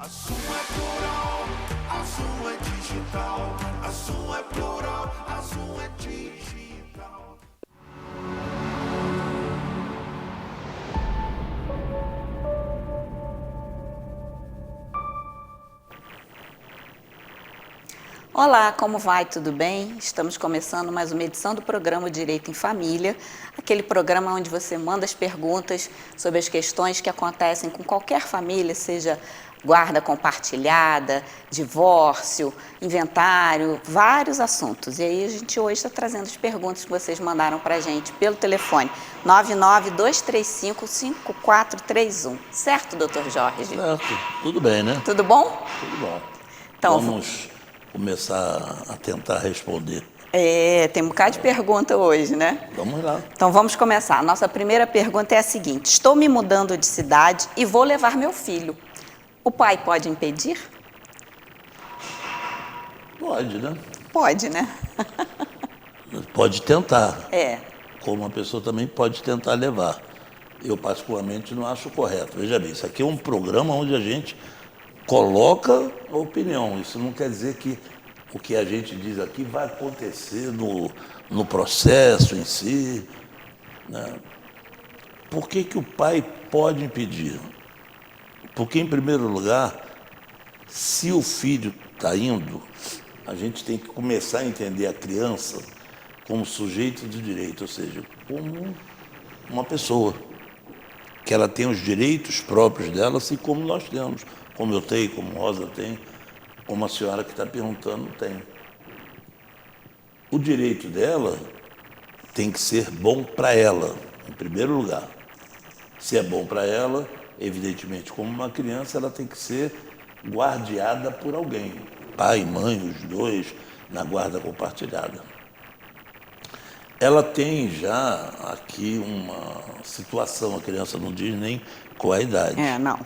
Azul é plural, azul é digital. Azul é plural, azul é digital. Olá, como vai? Tudo bem? Estamos começando mais uma edição do programa Direito em Família, aquele programa onde você manda as perguntas sobre as questões que acontecem com qualquer família, seja guarda compartilhada, divórcio, inventário, vários assuntos. E aí a gente hoje está trazendo as perguntas que vocês mandaram para a gente pelo telefone 992355431. Certo, doutor Jorge? Certo, tudo bem, né? Tudo bom? Tudo bom. Então, Vamos começar a tentar responder. tem um bocado de pergunta hoje, né? Vamos lá. Então vamos começar. A nossa primeira pergunta é a seguinte: estou me mudando de cidade e vou levar meu filho. O pai pode impedir? Pode, né? Pode, né? Pode tentar, É. como a pessoa também pode tentar levar. Eu, particularmente, não acho correto. Veja bem, isso aqui é um programa onde a gente coloca a opinião. Isso não quer dizer que o que a gente diz aqui vai acontecer no processo em si, né? Por que que o pai pode impedir? Porque, em primeiro lugar, se o filho está indo, a gente tem que começar a entender a criança como sujeito de direito, ou seja, como uma pessoa, que ela tem os direitos próprios dela, assim como nós temos, como eu tenho, como Rosa tem, como a senhora que está perguntando tem. O direito dela tem que ser bom para ela, em primeiro lugar. Se é bom para ela, evidentemente, como uma criança, ela tem que ser guardiada por alguém. Pai, mãe, os dois, na guarda compartilhada. Ela tem já aqui uma situação, a criança não diz nem qual é a idade, Não.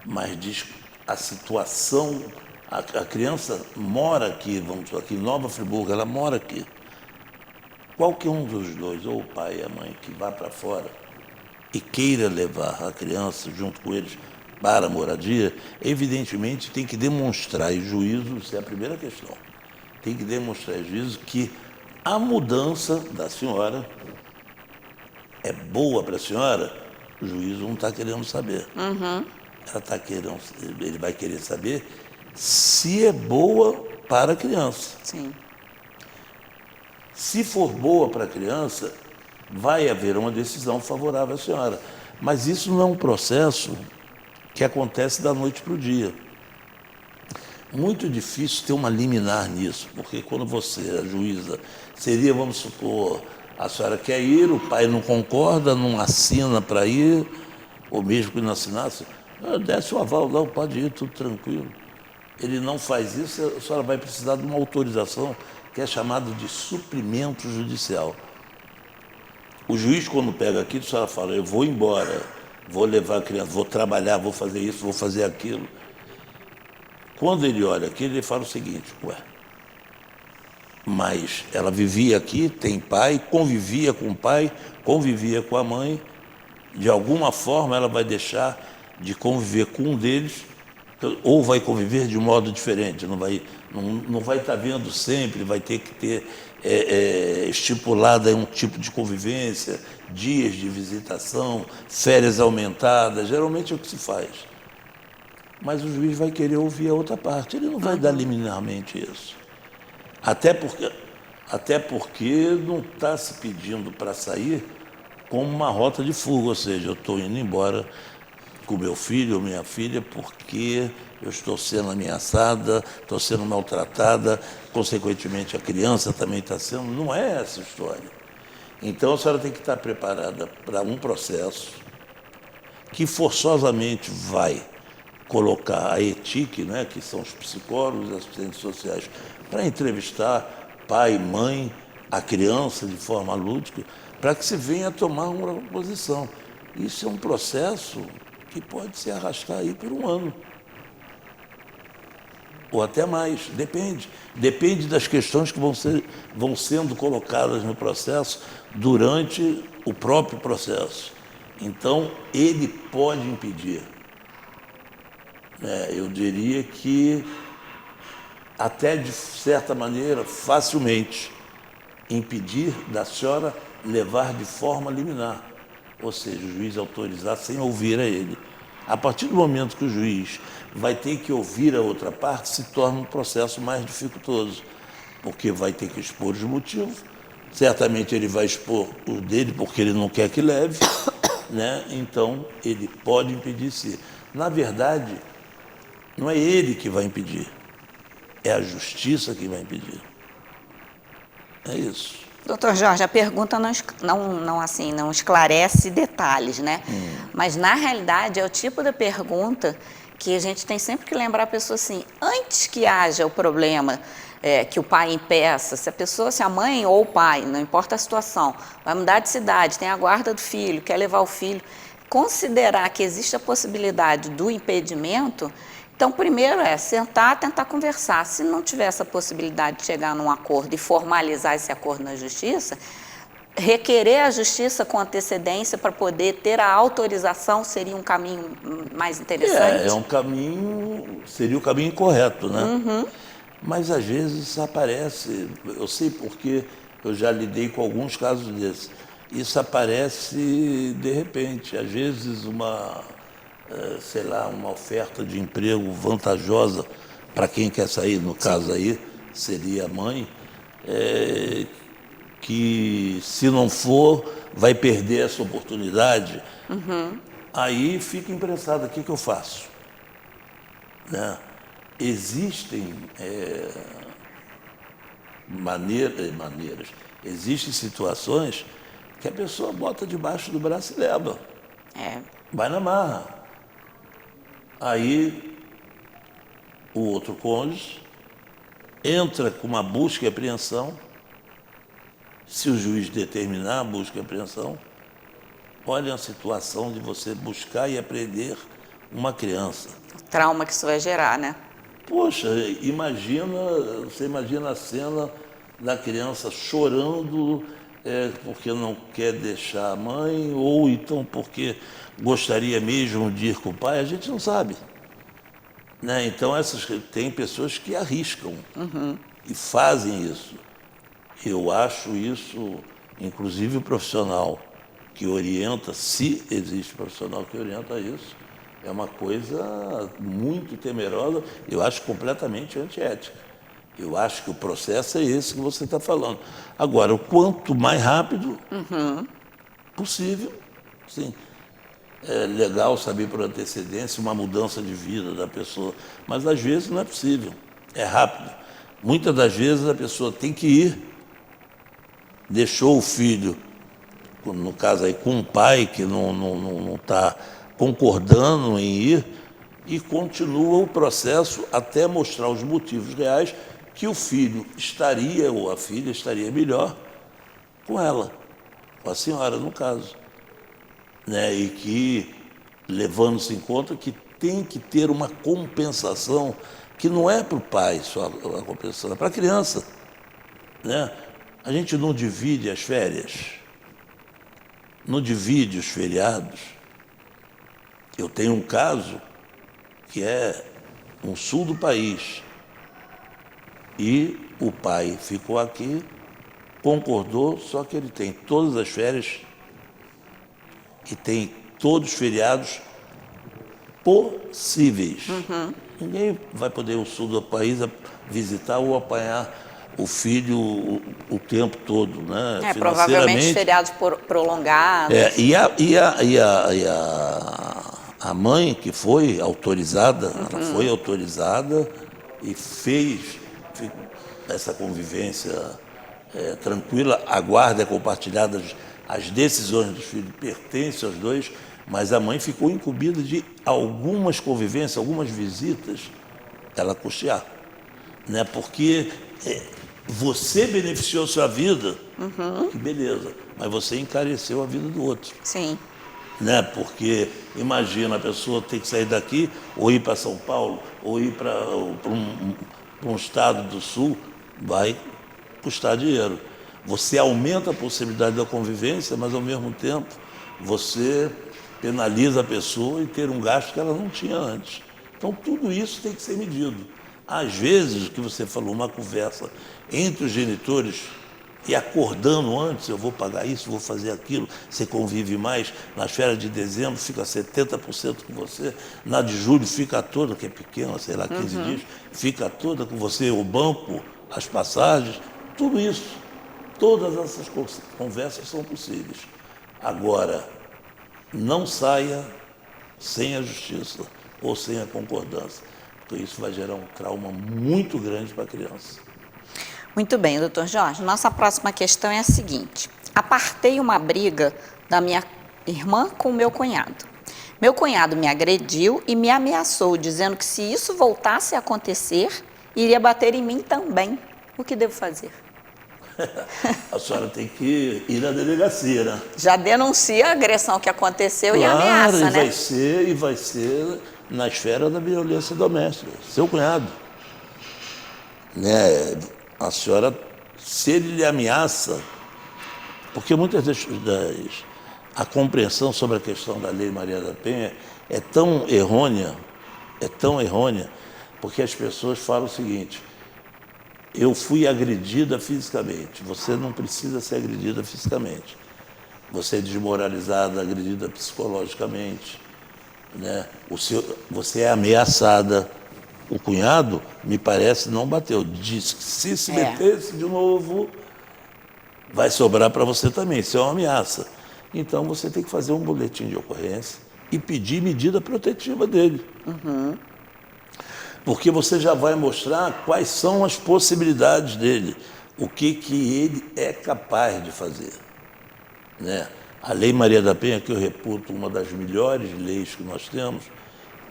mas diz a situação, a criança mora aqui, vamos dizer, aqui em Nova Friburgo, ela mora aqui. Qualquer um dos dois, ou o pai e a mãe, que vá para fora e queira levar a criança junto com eles para a moradia, evidentemente tem que demonstrar em juízo, isso é a primeira questão, tem que demonstrar em juízo que a mudança da senhora é boa para a senhora, o juízo não está querendo saber. Ela tá querendo, ele vai querer saber se é boa para a criança. Sim. Se for boa para a criança, vai haver uma decisão favorável à senhora. Mas isso não é um processo que acontece da noite para o dia. Muito difícil ter uma liminar nisso, porque quando você, a juíza, seria, vamos supor, a senhora quer ir, o pai não concorda, não assina para ir, ou mesmo que não assinasse, desce o aval, não, pode ir, tudo tranquilo. Ele não faz isso, a senhora vai precisar de uma autorização que é chamada de suprimento judicial. O juiz, quando pega aquilo, a senhora fala, eu vou embora, vou levar a criança, vou trabalhar, vou fazer isso, vou fazer aquilo. Quando ele olha aquilo, ele fala o seguinte, mas ela vivia aqui, tem pai, convivia com o pai, convivia com a mãe, de alguma forma ela vai deixar de conviver com um deles, ou vai conviver de um modo diferente, não vai estar vendo sempre, vai ter que ter estipulada um tipo de convivência, dias de visitação, férias aumentadas, geralmente é o que se faz. Mas o juiz vai querer ouvir a outra parte, ele não vai dar liminarmente isso. Até porque não está se pedindo para sair como uma rota de fuga, ou seja, eu estou indo embora com meu filho ou minha filha porque eu estou sendo ameaçada, estou sendo maltratada, consequentemente a criança também está sendo. Não é essa história. Então a senhora tem que estar preparada para um processo que forçosamente vai colocar a ETIC, né, que são os psicólogos, assistentes sociais, para entrevistar pai, mãe, a criança de forma lúdica, para que se venha a tomar uma posição. Isso é um processo que pode se arrastar aí por um ano. Ou até mais, depende. Depende das questões que vão sendo colocadas no processo durante o próprio processo. Então, ele pode impedir. Eu diria que, até de certa maneira, facilmente, impedir da senhora levar de forma liminar, ou seja, o juiz autorizar sem ouvir a ele. A partir do momento que o juiz vai ter que ouvir a outra parte, se torna um processo mais dificultoso, porque vai ter que expor os motivos, certamente ele vai expor o dele porque ele não quer que leve, né? Então ele pode impedir sim. Na verdade, não é ele que vai impedir, é a justiça que vai impedir. É isso. Doutor Jorge, a pergunta não esclarece detalhes, né? Mas, na realidade, é o tipo da pergunta que a gente tem sempre que lembrar a pessoa assim, antes que haja o problema que o pai impeça, se a mãe ou o pai, não importa a situação, vai mudar de cidade, tem a guarda do filho, quer levar o filho, considerar que existe a possibilidade do impedimento. Então, primeiro sentar, tentar conversar. Se não tiver essa possibilidade de chegar num acordo e formalizar esse acordo na justiça, requerer a justiça com antecedência para poder ter a autorização seria um caminho mais interessante? Seria o caminho correto, né? Mas às vezes aparece, eu sei porque eu já lidei com alguns casos desses, isso aparece de repente, às vezes uma oferta de emprego vantajosa para quem quer sair, no caso aí, seria a mãe, que se não for, vai perder essa oportunidade. Aí fica imprensado, o que eu faço? Né? Existem maneiras, existem situações que a pessoa bota debaixo do braço e leva. Vai na marra. Aí o outro cônjuge entra com uma busca e apreensão. Se o juiz determinar a busca e apreensão, olha a situação de você buscar e apreender uma criança. O trauma que isso vai gerar, né? Poxa, você imagina a cena da criança chorando porque não quer deixar a mãe, ou então porque gostaria mesmo de ir com o pai, a gente não sabe. Né? Então, tem pessoas que arriscam e fazem isso. Eu acho isso, inclusive o profissional que orienta, se existe profissional que orienta isso, é uma coisa muito temerosa, eu acho completamente antiética. Eu acho que o processo é esse que você está falando. Agora, o quanto mais rápido possível, sim. É legal saber por antecedência uma mudança de vida da pessoa, mas às vezes não é possível, é rápido. Muitas das vezes a pessoa tem que ir, deixou o filho, no caso aí com um pai que não está concordando em ir, e continua o processo até mostrar os motivos reais que o filho estaria, ou a filha estaria melhor com ela, com a senhora no caso. Né? E que, levando-se em conta que tem que ter uma compensação, que não é para o pai só a compensação, é para a criança. Né? A gente não divide as férias, não divide os feriados. Eu tenho um caso que é no sul do país, e o pai ficou aqui, concordou, só que ele tem todas as férias e tem todos os feriados possíveis. Ninguém vai poder ir ao sul do país visitar ou apanhar o filho o tempo todo, né? Provavelmente feriados prolongados. A mãe que foi autorizada, ela foi autorizada e fez essa convivência tranquila, a guarda é compartilhada, as decisões dos filhos pertencem aos dois, mas a mãe ficou incumbida de algumas convivências, algumas visitas, ela custear. Né? Porque você beneficiou a sua vida, que beleza, mas você encareceu a vida do outro. Sim. Né? Porque, imagina, a pessoa ter que sair daqui, ou ir para São Paulo, ou ir para um estado do sul, vai custar dinheiro. Você aumenta a possibilidade da convivência, mas, ao mesmo tempo, você penaliza a pessoa e ter um gasto que ela não tinha antes. Então, tudo isso tem que ser medido. Às vezes, o que você falou, uma conversa entre os genitores e acordando antes, eu vou pagar isso, vou fazer aquilo, você convive mais, nas férias de dezembro fica 70% com você, na de julho fica toda, que é pequena, sei lá, 15 dias, fica toda com você, o banco, as passagens, tudo isso. Todas essas conversas são possíveis. Agora, não saia sem a justiça ou sem a concordância, porque isso vai gerar um trauma muito grande para a criança. Muito bem, doutor Jorge. Nossa próxima questão é a seguinte. Apartei uma briga da minha irmã com o meu cunhado. Meu cunhado me agrediu e me ameaçou, dizendo que se isso voltasse a acontecer, iria bater em mim também. O que devo fazer? A senhora tem que ir à delegacia, né? Já denuncia a agressão que aconteceu e a Claro, ameaça, né? e vai ser na esfera da violência doméstica. Seu cunhado. Né? A senhora, se ele lhe ameaça, porque muitas a compreensão sobre a questão da Lei Maria da Penha é tão errônea, porque as pessoas falam o seguinte: eu fui agredida fisicamente. Você não precisa ser agredida fisicamente. Você é desmoralizada, agredida psicologicamente, né? Você é ameaçada. O cunhado, me parece, não bateu. Disse que se metesse de novo, vai sobrar para você também. Isso é uma ameaça. Então, você tem que fazer um boletim de ocorrência e pedir medida protetiva dele. Porque você já vai mostrar quais são as possibilidades dele, o que ele é capaz de fazer. Né? A Lei Maria da Penha, que eu reputo uma das melhores leis que nós temos,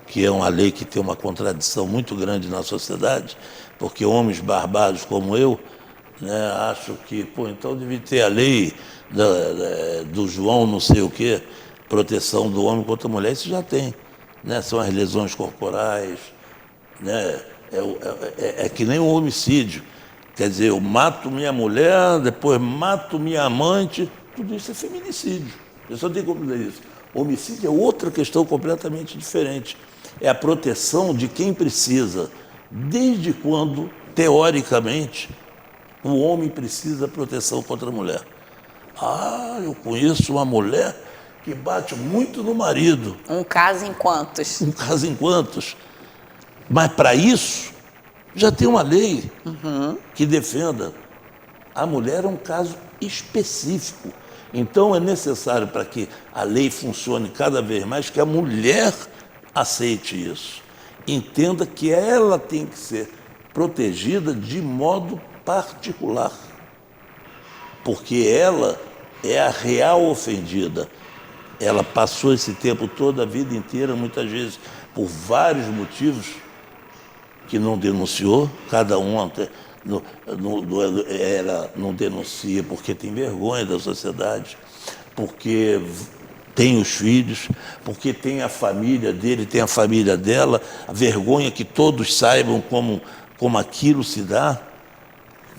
que é uma lei que tem uma contradição muito grande na sociedade, porque homens barbados como eu, né, acham que, então devia ter a lei do João não sei o quê, proteção do homem contra a mulher. Isso já tem, né? São as lesões corporais, né? É que nem um homicídio. Quer dizer, eu mato minha mulher, depois mato minha amante, tudo isso é feminicídio. Eu só tenho que compreender isso. Homicídio é outra questão completamente diferente. É a proteção de quem precisa. Desde quando, teoricamente, o homem precisa de proteção contra a mulher? Eu conheço uma mulher que bate muito no marido. Um caso em quantos? Um caso em quantos? Mas para isso, já tem uma lei que defenda. A mulher é um caso específico. Então é necessário, para que a lei funcione cada vez mais, que a mulher aceite isso. Entenda que ela tem que ser protegida de modo particular. Porque ela é a real ofendida. Ela passou esse tempo todo, a vida inteira, muitas vezes, por vários motivos, que não denunciou, cada um não denuncia porque tem vergonha da sociedade, porque tem os filhos, porque tem a família dele, tem a família dela, a vergonha que todos saibam como aquilo se dá,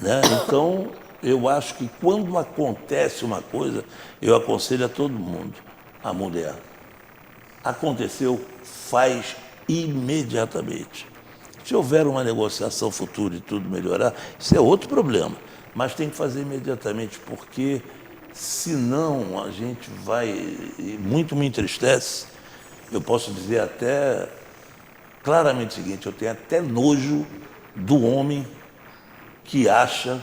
né? Então, eu acho que quando acontece uma coisa, eu aconselho a todo mundo, a mulher, aconteceu, faz imediatamente. Se houver uma negociação futura e tudo melhorar, isso é outro problema. Mas tem que fazer imediatamente, porque senão a gente vai... E muito me entristece. Eu posso dizer até claramente o seguinte: eu tenho até nojo do homem que acha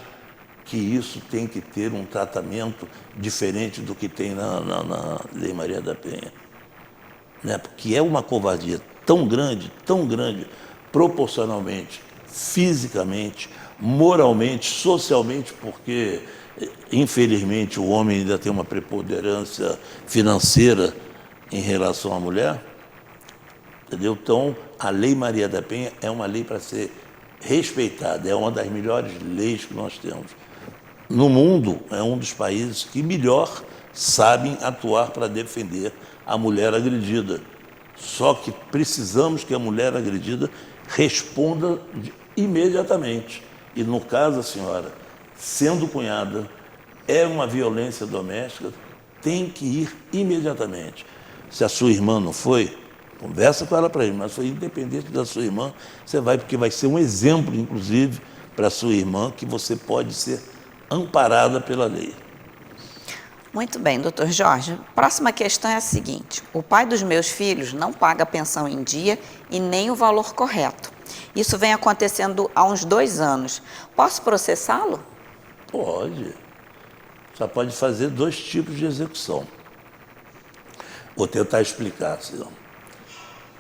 que isso tem que ter um tratamento diferente do que tem na Lei Maria da Penha. Né? Porque é uma covardia tão grande, proporcionalmente, fisicamente, moralmente, socialmente, porque, infelizmente, o homem ainda tem uma preponderância financeira em relação à mulher. Entendeu? Então, a Lei Maria da Penha é uma lei para ser respeitada, é uma das melhores leis que nós temos. No mundo, é um dos países que melhor sabem atuar para defender a mulher agredida. Só que precisamos que a mulher agredida responda imediatamente. E no caso, a senhora, sendo cunhada, é uma violência doméstica, tem que ir imediatamente. Se a sua irmã não foi, Conversa com ela para ele, mas foi independente da sua irmã, você vai, porque vai ser um exemplo, inclusive, para a sua irmã, que você pode ser amparada pela lei. Muito bem, doutor Jorge. Próxima questão é a seguinte: o pai dos meus filhos não paga a pensão em dia e nem o valor correto. Isso vem acontecendo há uns 2 anos. Posso processá-lo? Pode. Só pode fazer 2 tipos de execução. Vou tentar explicar, senão.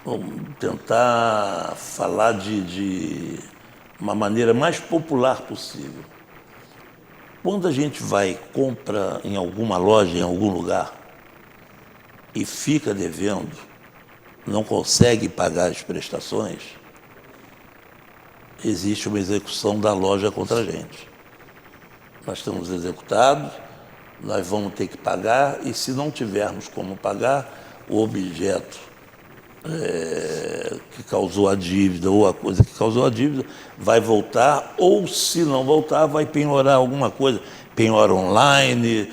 Vamos tentar falar de uma maneira mais popular possível. Quando a gente vai, compra em alguma loja, em algum lugar, e fica devendo, não consegue pagar as prestações, existe uma execução da loja contra a gente. Nós estamos executados, nós vamos ter que pagar, e se não tivermos como pagar, o objeto que causou a dívida ou a coisa que causou a dívida vai voltar, ou se não voltar, vai penhorar alguma coisa, penhora online,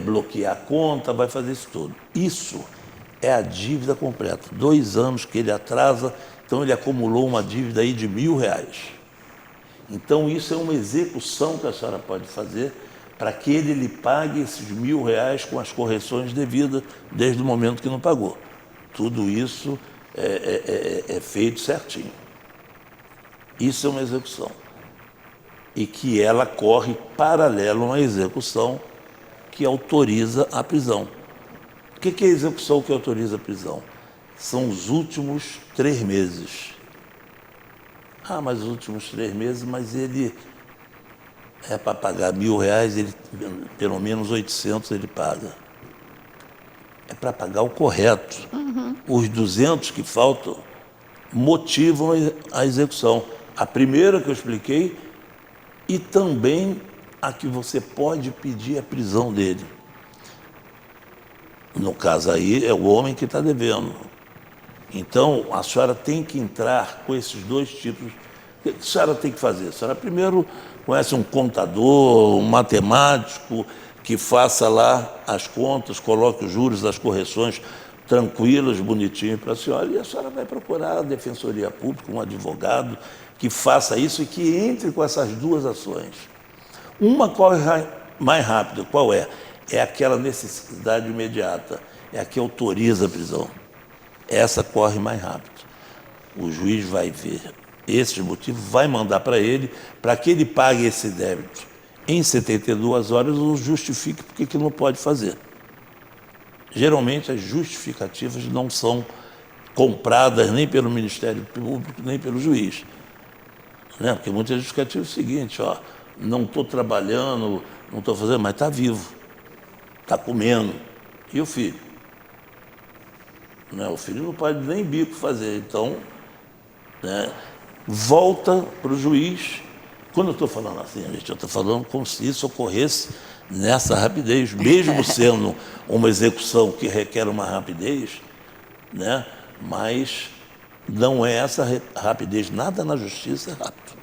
bloquear a conta, vai fazer isso tudo. Isso é a dívida completa. 2 anos que ele atrasa, então ele acumulou uma dívida aí de R$1.000. Então isso é uma execução que a senhora pode fazer para que ele lhe pague esses R$1.000 com as correções devidas desde o momento que não pagou. Tudo isso é feito certinho. Isso é uma execução. E que ela corre paralelo a uma execução que autoriza a prisão. O que é a execução que autoriza a prisão? São os últimos 3 meses. Ah, mas os últimos 3 meses, mas ele é para pagar R$1.000, ele, pelo menos 800 ele paga. É para pagar o correto. Os 200 que faltam motivam a execução. A primeira que eu expliquei e também a que você pode pedir a prisão dele. No caso aí, é o homem que está devendo. Então, a senhora tem que entrar com esses 2 tipos. O que a senhora tem que fazer? A senhora primeiro conhece um contador, um matemático, que faça lá as contas, coloque os juros, as correções tranquilas, bonitinho para a senhora, e a senhora vai procurar a Defensoria Pública, um advogado que faça isso e que entre com essas 2 ações. Uma corre mais rápido, qual é? É aquela necessidade imediata, é a que autoriza a prisão. Essa corre mais rápido. O juiz vai ver esses motivos, vai mandar para ele, para que ele pague esse débito em 72 horas ou justifique porque que não pode fazer. Geralmente as justificativas não são compradas nem pelo Ministério Público, nem pelo juiz. Né? Porque muitas justificativas é o seguinte, ó, não estou trabalhando, não estou fazendo, mas está vivo, está comendo. E o filho? Né? O filho não pode nem bico fazer, então, né, volta para o juiz. Quando eu estou falando assim, gente, eu estou falando como se isso ocorresse nessa rapidez, mesmo sendo uma execução que requer uma rapidez, né? Mas não é essa rapidez, nada na justiça é rápido.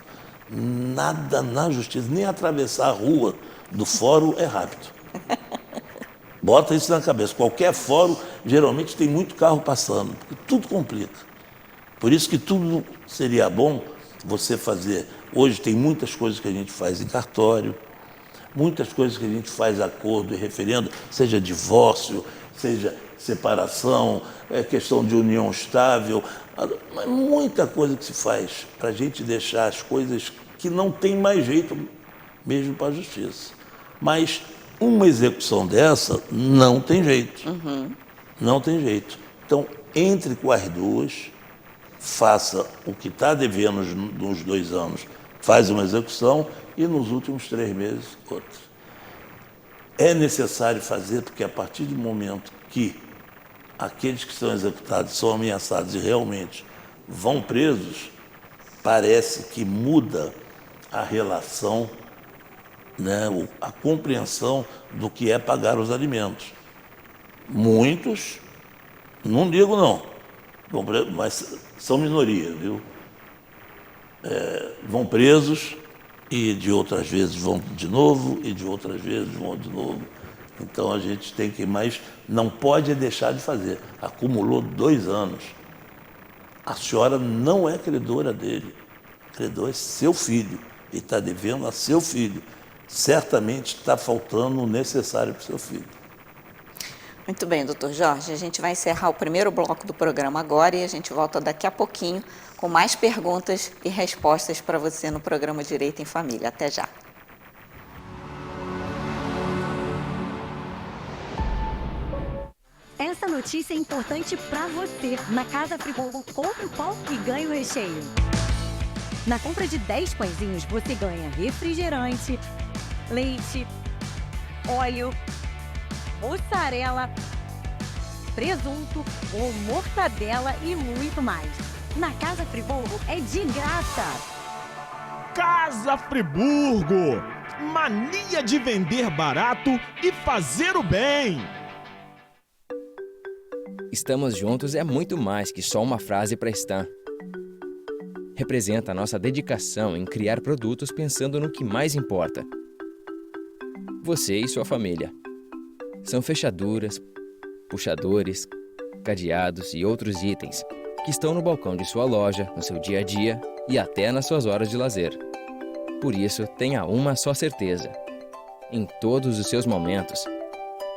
Nada na justiça, nem atravessar a rua do fórum é rápido. Bota isso na cabeça. Qualquer fórum, geralmente tem muito carro passando, porque tudo complica. Por isso que tudo seria bom você fazer. Hoje tem muitas coisas que a gente faz em cartório, muitas coisas que a gente faz acordo e referendo, seja divórcio, seja separação, questão de união estável, mas muita coisa que se faz para a gente deixar as coisas que não tem mais jeito mesmo para a justiça. Mas uma execução dessa não tem jeito. Não tem jeito. Então, entre com as 2, faça o que está devendo nos 2 anos, faz uma execução e nos últimos 3 meses, outra. É necessário fazer porque a partir do momento que aqueles que são executados são ameaçados e realmente vão presos, parece que muda a relação, né, a compreensão do que é pagar os alimentos. Muitos, não digo não, mas são minoria, viu? Vão presos e de outras vezes vão de novo e de outras vezes vão de novo. Então a gente tem que, mas não pode deixar de fazer. Acumulou 2 anos. A senhora não é credora dele. O credor é seu filho. Ele está devendo a seu filho. Certamente está faltando o necessário para o seu filho. Muito bem, doutor Jorge, a gente vai encerrar o primeiro bloco do programa agora e a gente volta daqui a pouquinho com mais perguntas e respostas para você no programa Direito em Família. Até já. Essa notícia é importante para você. Na Casa Frigobo, compre o pão e ganhe o recheio. Na compra de 10 pãezinhos, você ganha refrigerante, leite, óleo, mussarela, presunto ou mortadela e muito mais. Na Casa Friburgo é de graça. Casa Friburgo, mania de vender barato e fazer o bem. Estamos juntos é muito mais que só uma frase para Stan. Representa a nossa dedicação em criar produtos pensando no que mais importa. Você e sua família. São fechaduras, puxadores, cadeados e outros itens que estão no balcão de sua loja, no seu dia a dia e até nas suas horas de lazer. Por isso, tenha uma só certeza. Em todos os seus momentos,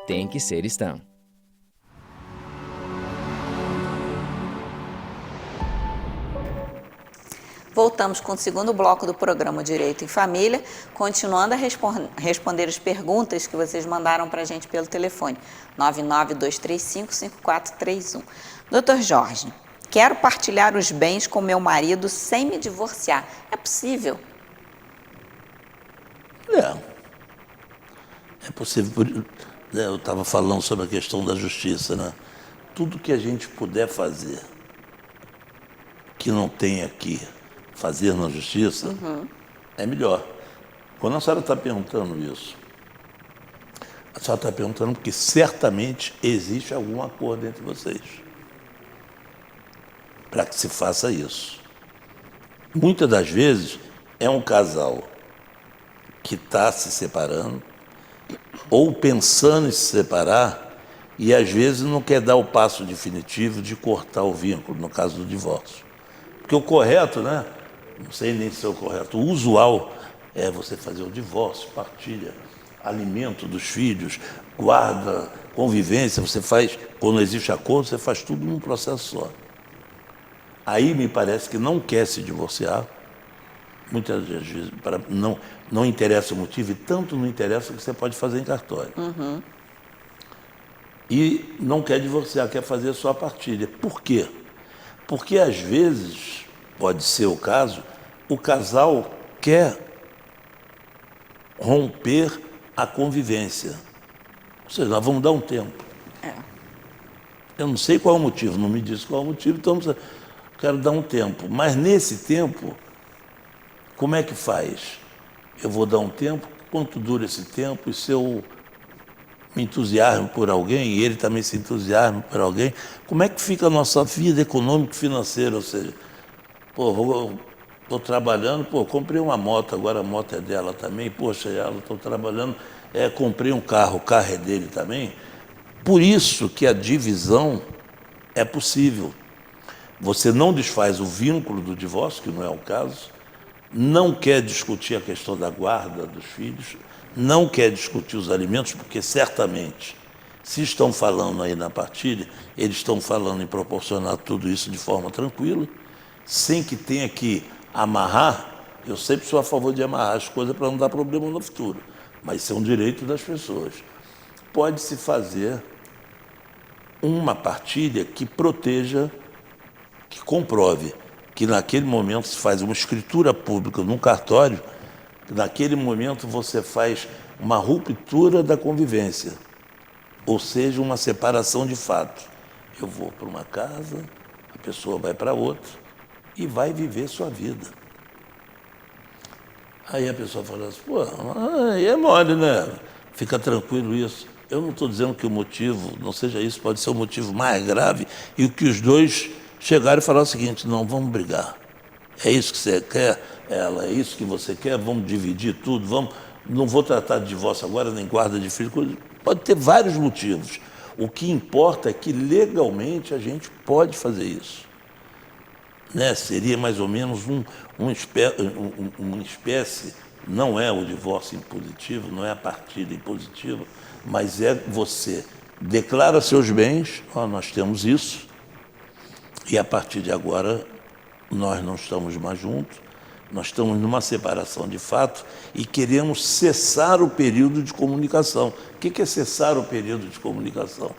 tem que ser Stan. Voltamos com o segundo bloco do programa Direito em Família, continuando a responder as perguntas que vocês mandaram para a gente pelo telefone, 99235-5431. Doutor Jorge, quero partilhar os bens com meu marido sem me divorciar. É possível? É possível. Eu estava falando sobre a questão da justiça, né? Tudo que a gente puder fazer que não tem aqui fazer na justiça, é melhor. Quando a senhora está perguntando isso, a senhora está perguntando porque certamente existe algum acordo entre vocês para que se faça isso. Muitas das vezes é um casal que está se separando ou pensando em se separar e às vezes não quer dar o passo definitivo de cortar o vínculo, no caso do divórcio. Porque o correto, né? Não sei nem se é o correto, o usual é você fazer o divórcio, partilha, alimento dos filhos, guarda, convivência, você faz, quando existe acordo, você faz tudo num processo só. Aí me parece que não quer se divorciar, muitas vezes não interessa o motivo, e tanto não interessa que você pode fazer em cartório. E não quer divorciar, quer fazer só a partilha. Por quê? Porque às vezes, pode ser o caso, o casal quer romper a convivência. Ou seja, nós vamos dar um tempo. Eu não sei qual é o motivo, não me diz qual é o motivo, então eu quero dar um tempo. Mas nesse tempo, como é que faz? Eu vou dar um tempo, quanto dura esse tempo? E se eu me entusiasmo por alguém e ele também se entusiasma por alguém, como é que fica a nossa vida econômica e financeira? Ou seja, estou trabalhando, comprei uma moto, agora a moto é dela também, poxa, estou trabalhando, comprei um carro, o carro é dele também. Por isso que a divisão é possível. Você não desfaz o vínculo do divórcio, que não é o caso, não quer discutir a questão da guarda dos filhos, não quer discutir os alimentos, porque certamente, se estão falando aí na partilha, eles estão falando em proporcionar tudo isso de forma tranquila, sem que tenha que amarrar. Eu sempre sou a favor de amarrar as coisas para não dar problema no futuro, mas isso é um direito das pessoas. Pode-se fazer uma partilha que proteja, que comprove que naquele momento se faz uma escritura pública num cartório, naquele momento você faz uma ruptura da convivência, ou seja, uma separação de fato. Eu vou para uma casa, a pessoa vai para outra e vai viver sua vida. Aí a pessoa fala assim, aí é mole, né? Fica tranquilo isso. Eu não estou dizendo que o motivo não seja isso, pode ser o motivo mais grave e o que os dois chegaram e falaram o seguinte, não, vamos brigar. É isso que você quer? É isso que você quer? Vamos dividir tudo? Não vou tratar de divórcio agora, nem guarda de filho. Pode ter vários motivos. O que importa é que legalmente a gente pode fazer isso. né? Seria mais ou menos uma espécie, não é o divórcio impositivo, não é a partilha impositiva, mas é você declara seus bens, ó, nós temos isso, e a partir de agora nós não estamos mais juntos, nós estamos numa separação de fato e queremos cessar o período de comunicação. O que é cessar o período de comunicação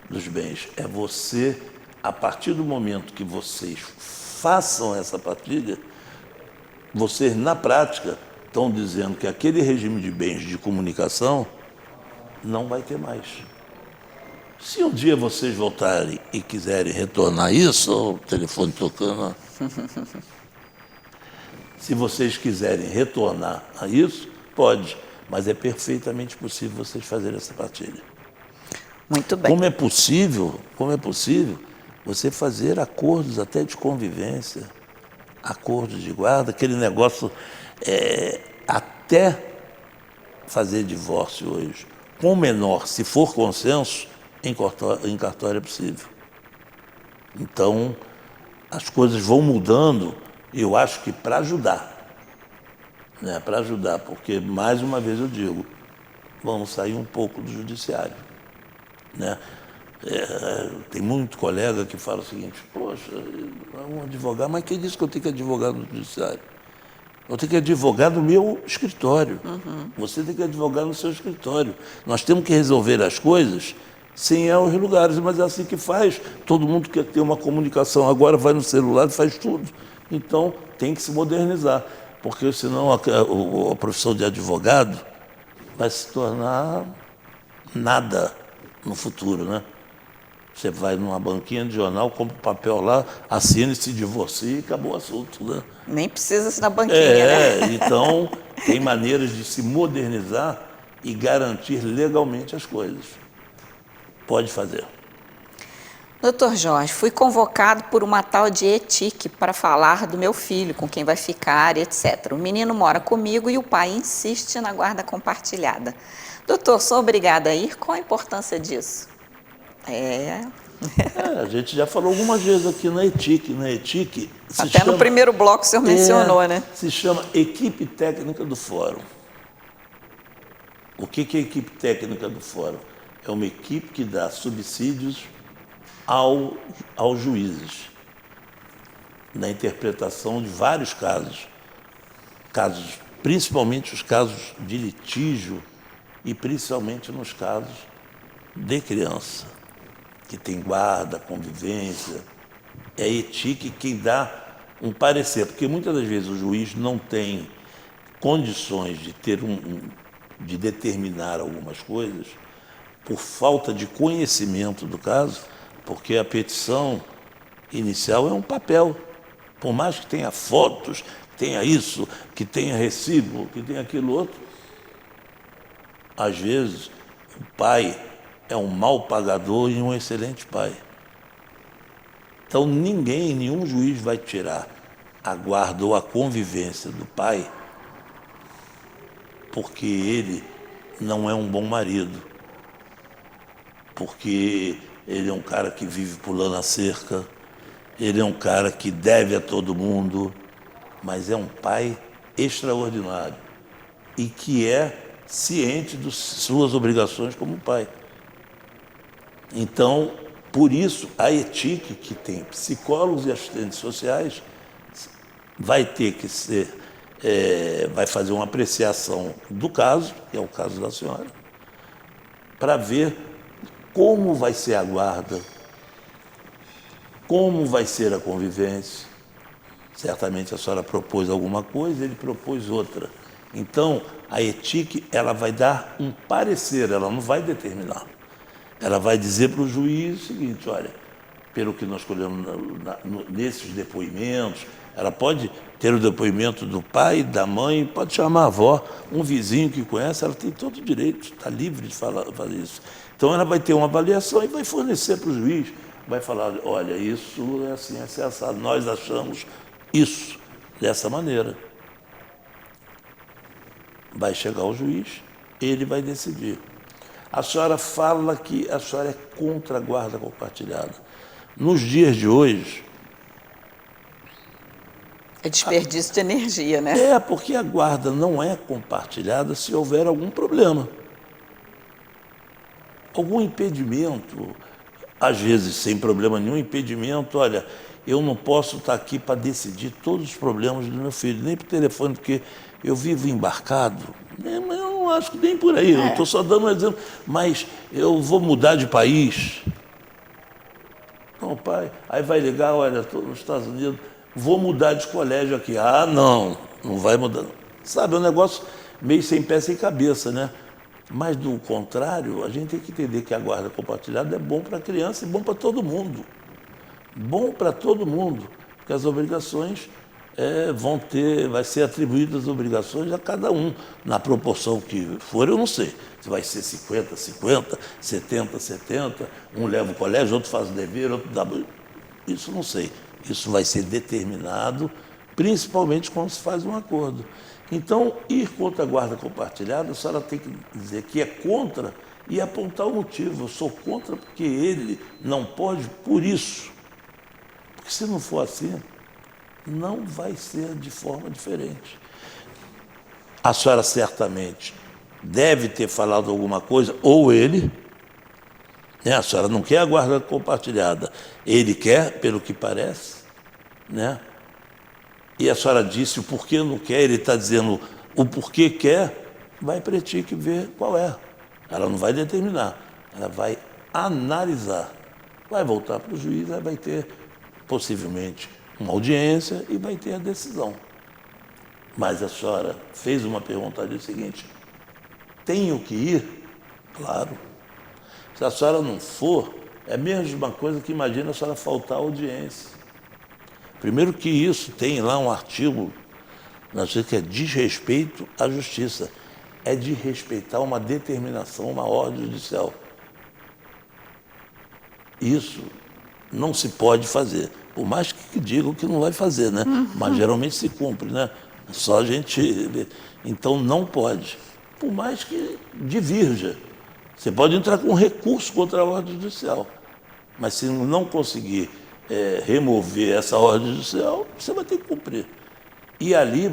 dos bens? É você, a partir do momento que vocês façam essa partilha, vocês, na prática, estão dizendo que aquele regime de bens de comunicação não vai ter mais. Se um dia vocês voltarem e quiserem retornar isso, ó, o telefone tocando, se vocês quiserem retornar a isso, pode, mas é perfeitamente possível vocês fazerem essa partilha. Muito bem. Como é possível você fazer acordos até de convivência, acordos de guarda, aquele negócio, até fazer divórcio hoje, com o menor, se for consenso, em cartório é possível. Então, as coisas vão mudando, eu acho que para ajudar, né? Para ajudar, porque, mais uma vez eu digo, vamos sair um pouco do judiciário, né? Tem muito colega que fala o seguinte, poxa, um advogado, mas quem disse que eu tenho que advogar no judiciário? Eu tenho que advogar no meu escritório. Você tem que advogar no seu escritório. Nós temos que resolver as coisas sem ir aos lugares, mas é assim que faz. Todo mundo quer ter uma comunicação, agora vai no celular e faz tudo. Então, tem que se modernizar, porque senão a profissão de advogado vai se tornar nada no futuro, né? Você vai numa banquinha de jornal, compra o papel lá, assina e se divorcia e acabou o assunto, né? Nem precisa ser na banquinha, né? Então, tem maneiras de se modernizar e garantir legalmente as coisas. Pode fazer. Doutor Jorge, fui convocado por uma tal de ETIC para falar do meu filho, com quem vai ficar, etc. O menino mora comigo e o pai insiste na guarda compartilhada. Doutor, sou obrigada a ir? Qual a importância disso? A gente já falou algumas vezes aqui na ETIC. Na ETIC Até no primeiro bloco o senhor mencionou, né? Se chama Equipe Técnica do Fórum. O que é a equipe técnica do Fórum? É uma equipe que dá subsídios aos juízes na interpretação de vários casos, principalmente os casos de litígio e principalmente nos casos de criança, que tem guarda, convivência. É a ETIC quem dá um parecer, porque muitas das vezes o juiz não tem condições de de determinar algumas coisas por falta de conhecimento do caso, porque a petição inicial é um papel. Por mais que tenha fotos, que tenha isso, que tenha recibo, que tenha aquilo outro, às vezes o pai é um mau pagador e um excelente pai. Então nenhum juiz vai tirar a guarda ou a convivência do pai porque ele não é um bom marido, porque ele é um cara que vive pulando a cerca, ele é um cara que deve a todo mundo, mas é um pai extraordinário e que é ciente de suas obrigações como pai. Então, por isso, a ETIC, que tem psicólogos e assistentes sociais, vai ter que ser, vai fazer uma apreciação do caso, que é o caso da senhora, para ver como vai ser a guarda, como vai ser a convivência. Certamente a senhora propôs alguma coisa, ele propôs outra. Então, a ETIC, ela vai dar um parecer, ela não vai determinar. Ela vai dizer para o juiz o seguinte, olha, pelo que nós escolhemos nesses depoimentos, ela pode ter o depoimento do pai, da mãe, pode chamar a avó, um vizinho que conhece, ela tem todo o direito, está livre de fazer isso. Então ela vai ter uma avaliação e vai fornecer para o juiz, vai falar, olha, isso é assim, é assado, nós achamos isso, dessa maneira. Vai chegar o juiz, ele vai decidir. A senhora fala que a senhora é contra a guarda compartilhada. Nos dias de hoje, É desperdício de energia, né? É, porque a guarda não é compartilhada se houver algum problema. Algum impedimento, às vezes sem problema nenhum, impedimento, olha, eu não posso estar aqui para decidir todos os problemas do meu filho, nem por telefone, porque eu vivo embarcado. Mas eu não acho que nem por aí, eu estou só dando um exemplo, mas eu vou mudar de país. Não, pai, aí vai ligar, olha, estou nos Estados Unidos, vou mudar de colégio aqui. Ah, não vai mudar. Sabe, é um negócio meio sem pé, sem cabeça, né? Mas, do contrário, a gente tem que entender que a guarda compartilhada é bom para a criança e bom para todo mundo. Bom para todo mundo, porque as obrigações vai ser atribuídas as obrigações a cada um, na proporção que for, eu não sei. Se vai ser 50, 50, 70, 70, um leva o colégio, outro faz o dever, outro dá... Isso não sei. Isso vai ser determinado, principalmente quando se faz um acordo. Então, ir contra a guarda compartilhada, a senhora tem que dizer que é contra e apontar o motivo. Eu sou contra porque ele não pode por isso. Porque se não for assim, não vai ser de forma diferente. A senhora certamente deve ter falado alguma coisa, ou ele, né? A senhora não quer a guarda compartilhada, ele quer, pelo que parece, né? E a senhora disse o porquê não quer, ele está dizendo o porquê quer, vai para ti que ver qual é. Ela não vai determinar, ela vai analisar. Vai voltar para o juiz, aí vai ter possivelmente uma audiência e vai ter a decisão. Mas a senhora fez uma pergunta ali, o seguinte, tenho que ir? Claro. Se a senhora não for, é a mesma coisa que imagina a senhora faltar a audiência. Primeiro que isso, tem lá um artigo, não sei, que é desrespeito à justiça. É de respeitar uma determinação, uma ordem judicial. Isso não se pode fazer. Por mais que digam que não vai fazer, né? Mas geralmente se cumpre, né? Só a gente... Então não pode. Por mais que divirja. Você pode entrar com recurso contra a ordem judicial. Mas se não conseguir remover essa ordem judicial, você vai ter que cumprir. E ali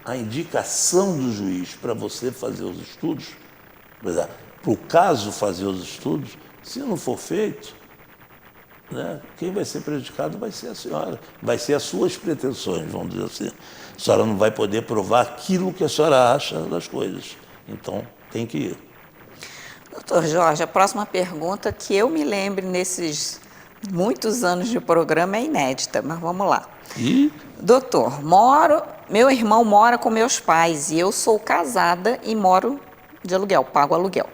a indicação do juiz para você fazer os estudos, para o caso fazer os estudos, se não for feito, né, quem vai ser prejudicado vai ser a senhora, vai ser as suas pretensões, vamos dizer assim. A senhora não vai poder provar aquilo que a senhora acha das coisas. Então, tem que ir. Doutor Jorge, a próxima pergunta que eu me lembre nesses muitos anos de programa é inédita, mas vamos lá. E Doutor, meu irmão mora com meus pais e eu sou casada e moro de aluguel, pago aluguel.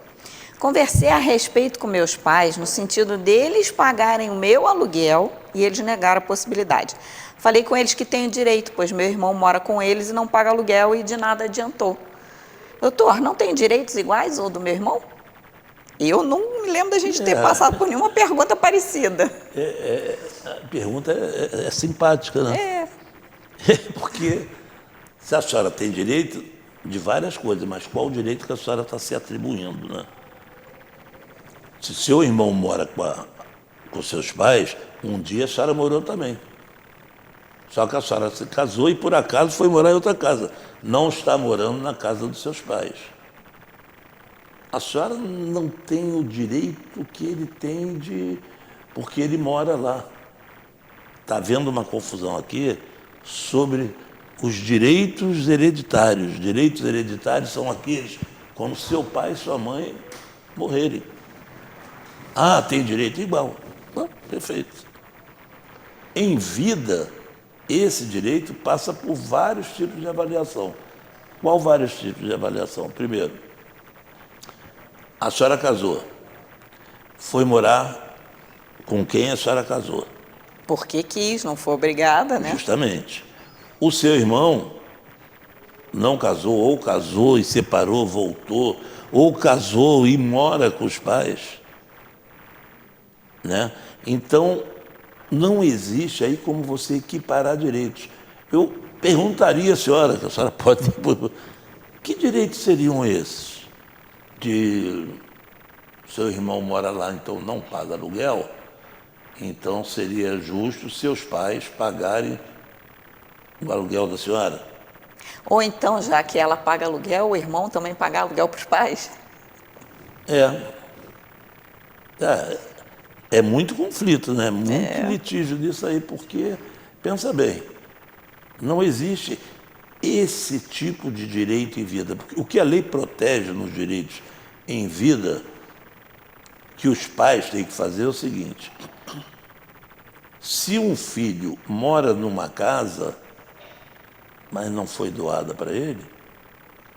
Conversei a respeito com meus pais no sentido deles pagarem o meu aluguel e eles negaram a possibilidade. Falei com eles que tenho direito, pois meu irmão mora com eles e não paga aluguel e de nada adiantou. Doutor, não tem direitos iguais ao do meu irmão? Eu não me lembro da gente ter passado por nenhuma pergunta parecida. a pergunta é simpática, né? Porque se a senhora tem direito de várias coisas, mas qual o direito que a senhora está se atribuindo, né? Se seu irmão mora com seus pais, um dia a senhora morou também. Só que a senhora se casou e, por acaso, foi morar em outra casa. Não está morando na casa dos seus pais. A senhora não tem o direito que ele tem porque ele mora lá. Está havendo uma confusão aqui sobre os direitos hereditários. Direitos hereditários são aqueles quando seu pai e sua mãe morrerem. Ah, tem direito igual. Não, perfeito. Em vida, esse direito passa por vários tipos de avaliação. Qual vários tipos de avaliação? Primeiro, a senhora casou. Foi morar com quem a senhora casou. Porque quis, não foi obrigada, né? Justamente. O seu irmão não casou, ou casou e separou, voltou, ou casou e mora com os pais, né? Então, não existe aí como você equiparar direitos. Eu perguntaria à senhora, que a senhora pode... Que direitos seriam esses? De seu irmão mora lá, então não paga aluguel, então seria justo seus pais pagarem O aluguel da senhora? Ou então, já que ela paga aluguel, o irmão também paga aluguel para os pais? É muito conflito, né? Muito litígio disso aí, porque, pensa bem, não existe esse tipo de direito em vida. Porque o que a lei protege nos direitos em vida, que os pais têm que fazer é o seguinte: se um filho mora numa casa, mas não foi doada para ele,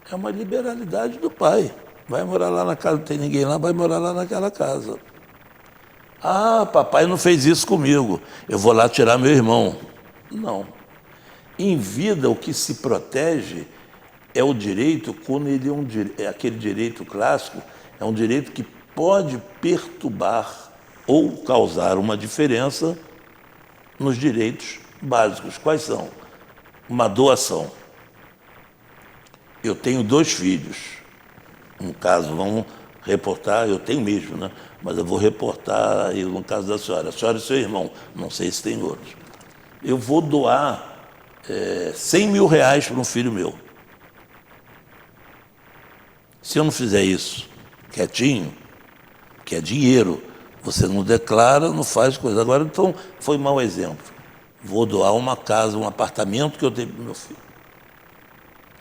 é uma liberalidade do pai. Vai morar lá na casa, não tem ninguém lá, vai morar lá naquela casa. Ah, papai não fez isso comigo, eu vou lá tirar meu irmão. Não. Em vida, o que se protege é o direito, quando ele é aquele direito clássico, é um direito que pode perturbar ou causar uma diferença nos direitos básicos. Quais são? Uma doação. Eu tenho 2 filhos. No caso, vamos reportar, eu tenho mesmo, né? Mas eu vou reportar aí no caso da senhora. A senhora e seu irmão, não sei se tem outros. Eu vou doar 100 mil reais para um filho meu. Se eu não fizer isso quietinho, que é dinheiro, você não declara, não faz coisa. Agora, então, foi mau exemplo. Vou doar uma casa, um apartamento que eu tenho para o meu filho.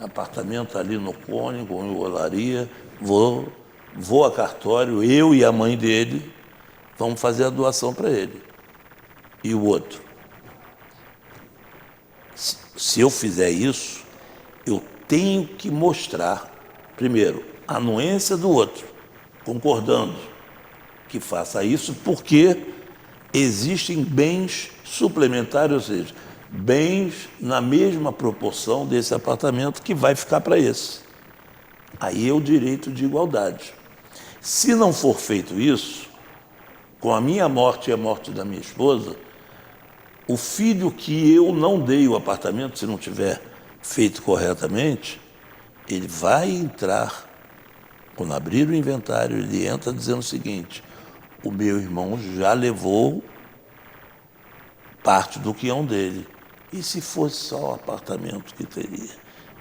Apartamento ali no Cônigo, em Olaria. Vou a cartório, eu e a mãe dele, vamos fazer a doação para ele. E o outro? Se eu fizer isso, eu tenho que mostrar, primeiro, a anuência do outro, concordando que faça isso, porque existem bens suplementares, ou seja, bens na mesma proporção desse apartamento que vai ficar para esse. Aí é o direito de igualdade. Se não for feito isso, com a minha morte e a morte da minha esposa, o filho que eu não dei o apartamento, se não tiver feito corretamente, ele vai entrar, quando abrir o inventário, ele entra dizendo o seguinte: o meu irmão já levou parte do que é um dele. E se fosse só o apartamento que teria?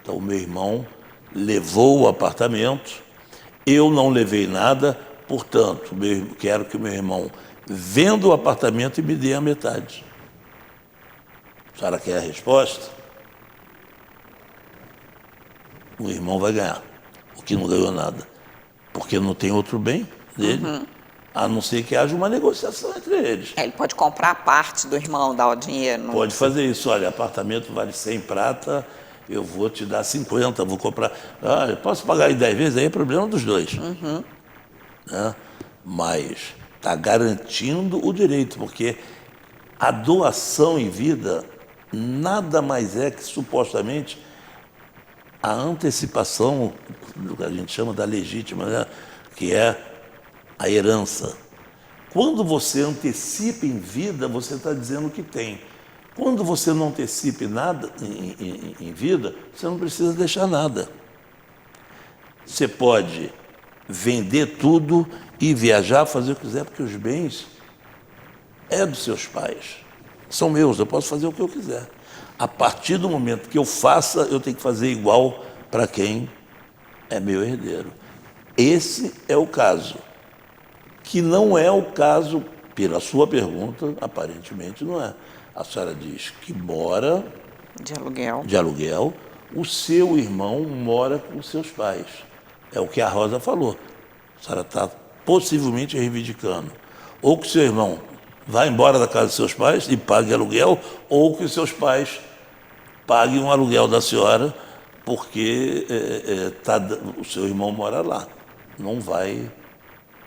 Então, o meu irmão levou o apartamento, eu não levei nada, portanto, quero que o meu irmão venda o apartamento e me dê a metade. A senhora quer a resposta? O irmão vai ganhar, o que não ganhou nada, porque não tem outro bem dele, a não ser que haja uma negociação entre eles. Ele pode comprar a parte do irmão, dar o dinheiro. Não... Pode fazer isso. Olha, apartamento vale 100 prata, eu vou te dar 50, vou comprar. Ah, eu posso pagar em 10 vezes, aí é problema dos dois. Né? Mas está garantindo o direito, porque a doação em vida nada mais é que, supostamente, a antecipação do que a gente chama da legítima, né? Que é a herança. Quando você antecipa em vida, você está dizendo que tem. Quando você não antecipa nada em vida, você não precisa deixar nada. Você pode vender tudo e viajar, fazer o que quiser, porque os bens é dos seus pais. São meus, eu posso fazer o que eu quiser. A partir do momento que eu faça, eu tenho que fazer igual para quem é meu herdeiro. Esse é o caso. Que não é o caso, pela sua pergunta, aparentemente não é. A senhora diz que mora de aluguel, o seu irmão mora com seus pais. É o que a Rosa falou. A senhora está possivelmente reivindicando. Ou que seu irmão vá embora da casa dos seus pais e pague aluguel, ou que seus pais paguem um aluguel da senhora, porque o seu irmão mora lá. Não vai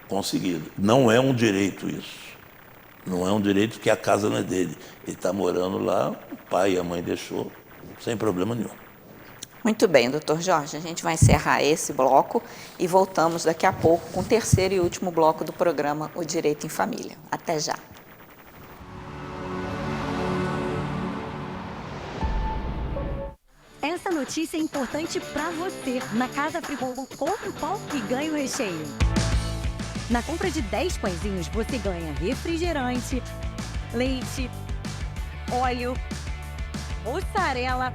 conseguir. Não é um direito isso. Não é um direito que a casa não é dele. Ele está morando lá, o pai e a mãe deixou, sem problema nenhum. Muito bem, doutor Jorge, a gente vai encerrar esse bloco e voltamos daqui a pouco com o terceiro e último bloco do programa O Direito em Família. Até já. Essa notícia é importante para você. Na Casa Frigorífica, compre o pão e ganhe o recheio. Na compra de 10 pãezinhos, você ganha refrigerante, leite, óleo, mussarela,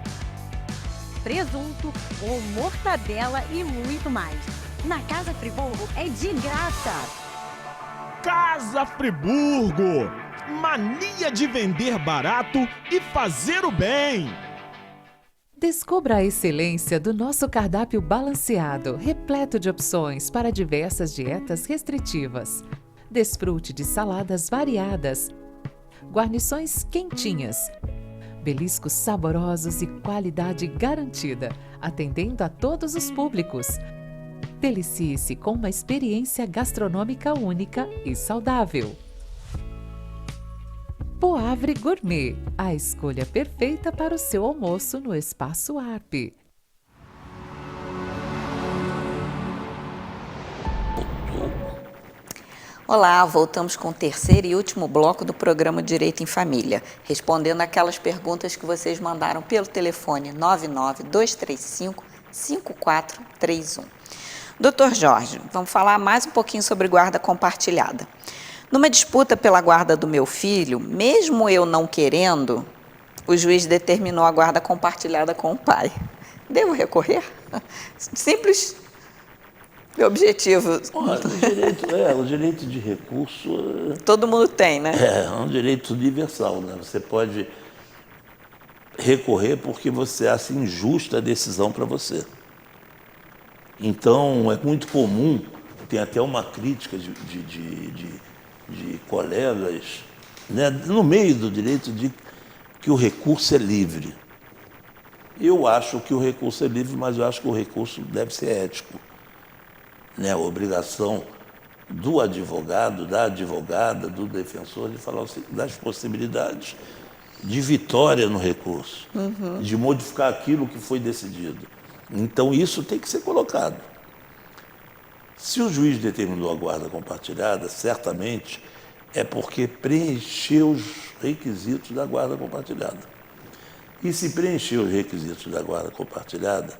presunto ou mortadela e muito mais. Na Casa Friburgo é de graça. Casa Friburgo, mania de vender barato e fazer o bem. Descubra a excelência do nosso cardápio balanceado, repleto de opções para diversas dietas restritivas. Desfrute de saladas variadas, guarnições quentinhas, beliscos saborosos e qualidade garantida, atendendo a todos os públicos. Delicie-se com uma experiência gastronômica única e saudável. Poavre Gourmet, a escolha perfeita para o seu almoço no Espaço Arp. Olá, voltamos com o terceiro e último bloco do programa Direito em Família, respondendo aquelas perguntas que vocês mandaram pelo telefone 99235-5431. Doutor Jorge, vamos falar mais um pouquinho sobre guarda compartilhada. Numa disputa pela guarda do meu filho, mesmo eu não querendo, o juiz determinou a guarda compartilhada com o pai. Devo recorrer? Simples e objetivo. Olha, o direito de recurso Todo mundo tem, né? é um direito universal, né? Você pode recorrer porque você acha injusta a decisão para você. Então, é muito comum, tem até uma crítica de colegas, né, no meio do direito, de que o recurso é livre. Eu acho que o recurso é livre, mas eu acho que o recurso deve ser ético. Né? A obrigação do advogado, da advogada, do defensor, de falar das possibilidades de vitória no recurso, de modificar aquilo que foi decidido. Então, isso tem que ser colocado. Se o juiz determinou a guarda compartilhada, certamente é porque preencheu os requisitos da guarda compartilhada. E se preencheu os requisitos da guarda compartilhada,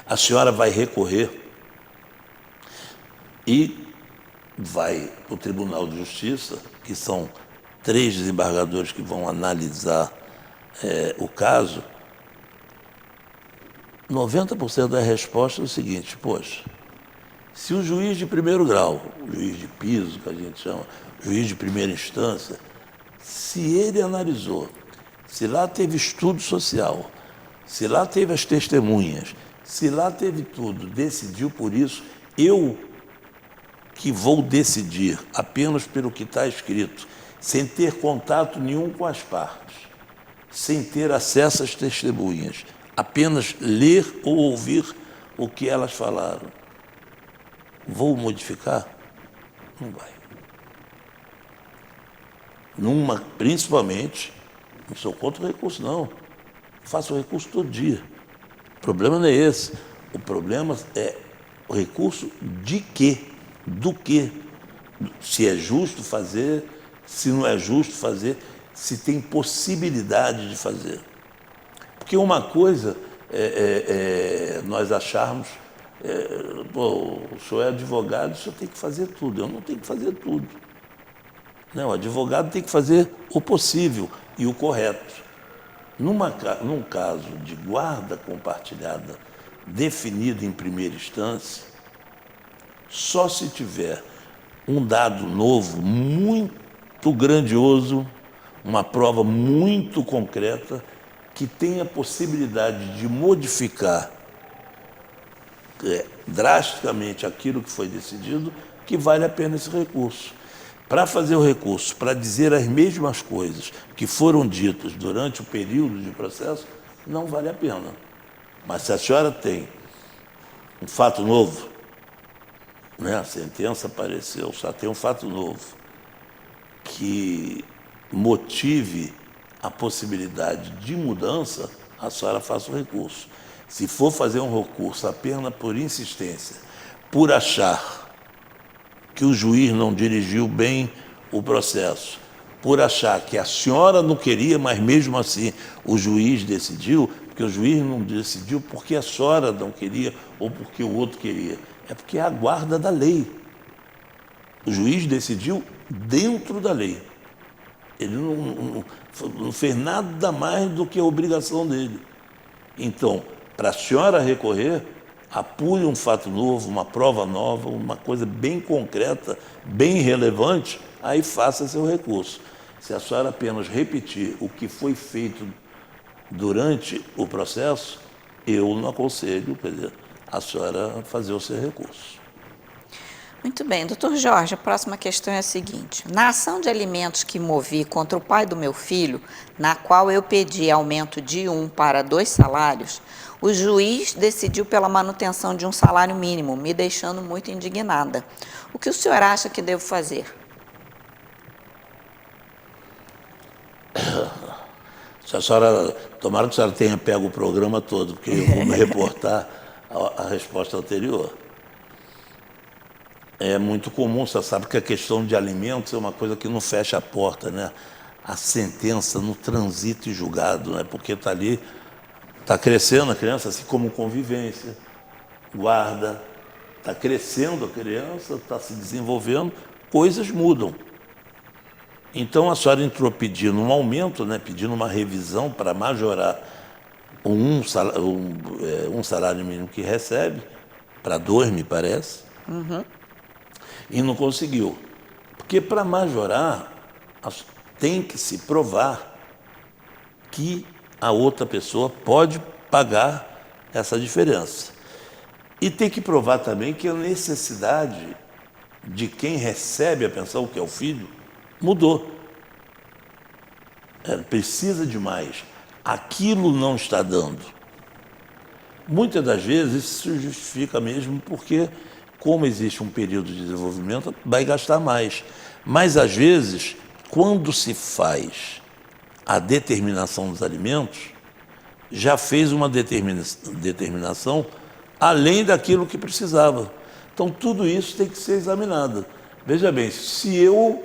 a senhora vai recorrer e vai para o Tribunal de Justiça, que são 3 desembargadores que vão analisar o caso. 90% da resposta é o seguinte: poxa, se o juiz de primeiro grau, o juiz de piso, que a gente chama, juiz de primeira instância, se ele analisou, se lá teve estudo social, se lá teve as testemunhas, se lá teve tudo, decidiu por isso, eu que vou decidir apenas pelo que está escrito, sem ter contato nenhum com as partes, sem ter acesso às testemunhas, apenas ler ou ouvir o que elas falaram. Vou modificar? Não vai. Principalmente, não sou contra o recurso, não. Faço o recurso todo dia. O problema não é esse. O problema é o recurso de quê? Do quê? Se é justo fazer, se não é justo fazer, se tem possibilidade de fazer. Porque uma coisa é nós acharmos, o senhor é advogado, o senhor tem que fazer tudo. Eu não tenho que fazer tudo. Não, o advogado tem que fazer o possível e o correto. Num caso de guarda compartilhada definida em primeira instância, só se tiver um dado novo, muito grandioso, uma prova muito concreta, que tenha possibilidade de modificar drasticamente aquilo que foi decidido, que vale a pena esse recurso. Para fazer o recurso, para dizer as mesmas coisas que foram ditas durante o período de processo, não vale a pena. Mas se a senhora tem um fato novo, né, a sentença apareceu, só tem um fato novo, que motive a possibilidade de mudança, a senhora faça o recurso. Se for fazer um recurso apenas por insistência, por achar que o juiz não dirigiu bem o processo, por achar que a senhora não queria, mas mesmo assim o juiz decidiu, porque o juiz não decidiu porque a senhora não queria ou porque o outro queria, é porque é a guarda da lei. O juiz decidiu dentro da lei. Ele não fez nada mais do que a obrigação dele. Então, para a senhora recorrer, apure um fato novo, uma prova nova, uma coisa bem concreta, bem relevante, aí faça seu recurso. Se a senhora apenas repetir o que foi feito durante o processo, eu não aconselho, quer dizer, a senhora fazer o seu recurso. Muito bem, doutor Jorge, a próxima questão é a seguinte. Na ação de alimentos que movi contra o pai do meu filho, na qual eu pedi aumento de 1 para 2 salários, o juiz decidiu pela manutenção de um salário mínimo, me deixando muito indignada. O que o senhor acha que devo fazer? Se a senhora, tomara que a senhora tenha pego o programa todo, porque eu vou me reportar a resposta anterior. É muito comum, você sabe que a questão de alimentos é uma coisa que não fecha a porta, né? A sentença no transito e julgado, né? Porque está ali, está crescendo a criança, assim como convivência, guarda, está crescendo a criança, está se desenvolvendo, coisas mudam. Então a senhora entrou pedindo um aumento, né? Pedindo uma revisão para majorar um salário mínimo que recebe, para 2, me parece. E não conseguiu. Porque para majorar, tem que se provar que a outra pessoa pode pagar essa diferença. E tem que provar também que a necessidade de quem recebe a pensão, que é o filho, mudou. Precisa de mais. Aquilo não está dando. Muitas das vezes isso se justifica mesmo porque, como existe um período de desenvolvimento, vai gastar mais. Mas, às vezes, quando se faz a determinação dos alimentos, já fez uma determinação além daquilo que precisava. Então, tudo isso tem que ser examinado. Veja bem, se eu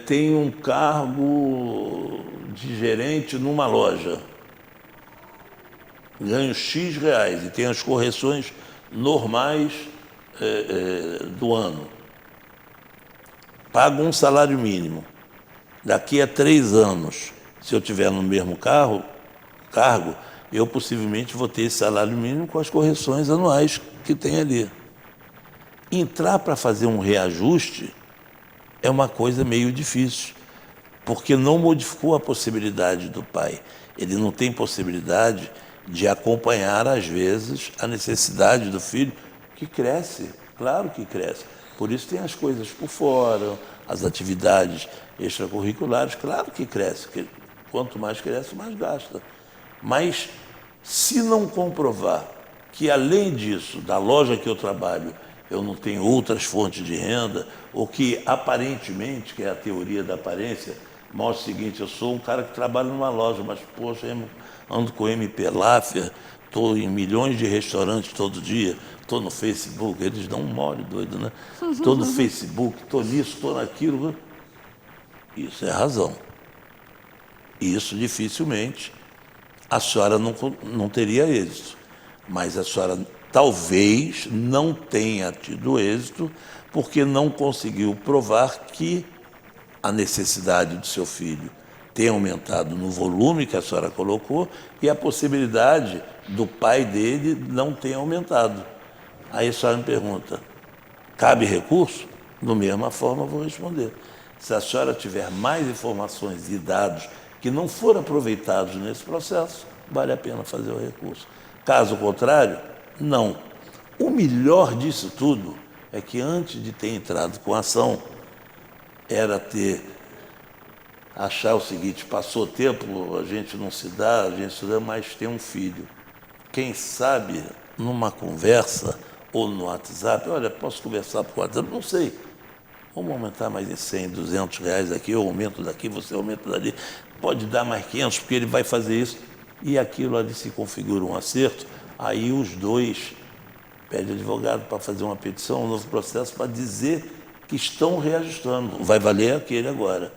tenho um cargo de gerente numa loja, ganho X reais e tenho as correções normais do ano, pago um salário mínimo. Daqui a 3 anos, se eu tiver no mesmo cargo, eu possivelmente vou ter esse salário mínimo com as correções anuais que tem ali. Entrar para fazer um reajuste é uma coisa meio difícil, porque não modificou a possibilidade do pai. Ele não tem possibilidade de acompanhar, às vezes, a necessidade do filho, que cresce, claro que cresce. Por isso tem as coisas por fora, as atividades extracurriculares, claro que cresce, porque quanto mais cresce, mais gasta. Mas se não comprovar que, além disso, da loja que eu trabalho, eu não tenho outras fontes de renda, ou que aparentemente, que é a teoria da aparência, mostra o seguinte: eu sou um cara que trabalha numa loja, mas, poxa, eu ando com MP Láfia, estou em milhões de restaurantes todo dia, estou no Facebook, eles dão um mole doido, né? Estou no Facebook, estou nisso, estou naquilo. Isso é razão. Isso dificilmente a senhora não teria êxito. Mas a senhora talvez não tenha tido êxito porque não conseguiu provar que a necessidade do seu filho tem aumentado no volume que a senhora colocou e a possibilidade do pai dele não tem aumentado. Aí a senhora me pergunta, cabe recurso? Da mesma forma eu vou responder. Se a senhora tiver mais informações e dados que não foram aproveitados nesse processo, vale a pena fazer o recurso. Caso contrário, não. O melhor disso tudo é que antes de ter entrado com a ação, era achar o seguinte: passou tempo, a gente não se dá, mas tem um filho. Quem sabe, numa conversa ou no WhatsApp, olha, posso conversar por WhatsApp? Não sei. Vamos aumentar mais em 100, 200 reais aqui, eu aumento daqui, você aumenta dali. Pode dar mais 500, porque ele vai fazer isso. E aquilo ali se configura um acerto, aí os dois pedem advogado para fazer uma petição, um novo processo, para dizer que estão reajustando. Vai valer aquele agora.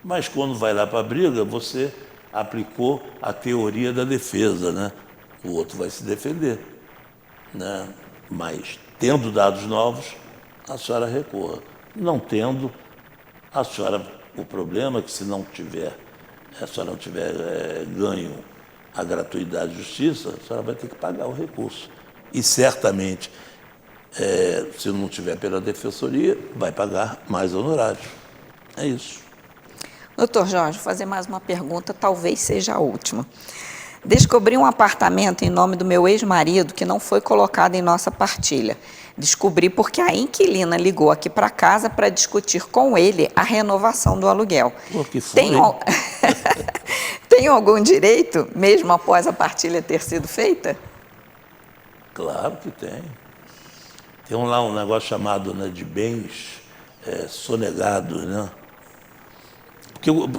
Mas quando vai lá para a briga, você aplicou a teoria da defesa, né? O outro vai se defender, né? Mas, tendo dados novos, a senhora recorra. Não tendo, a senhora O problema é que se a senhora não tiver ganho a gratuidade de justiça, a senhora vai ter que pagar o recurso. E certamente, se não tiver pela defensoria, vai pagar mais honorários. É isso. Doutor Jorge, vou fazer mais uma pergunta, talvez seja a última. Descobri um apartamento em nome do meu ex-marido que não foi colocado em nossa partilha. Descobri porque a inquilina ligou aqui para casa para discutir com ele a renovação do aluguel. Pô, que foi, Tem algum direito, mesmo após a partilha ter sido feita? Claro que tem. Tem lá um negócio chamado, né, de bens sonegados, né?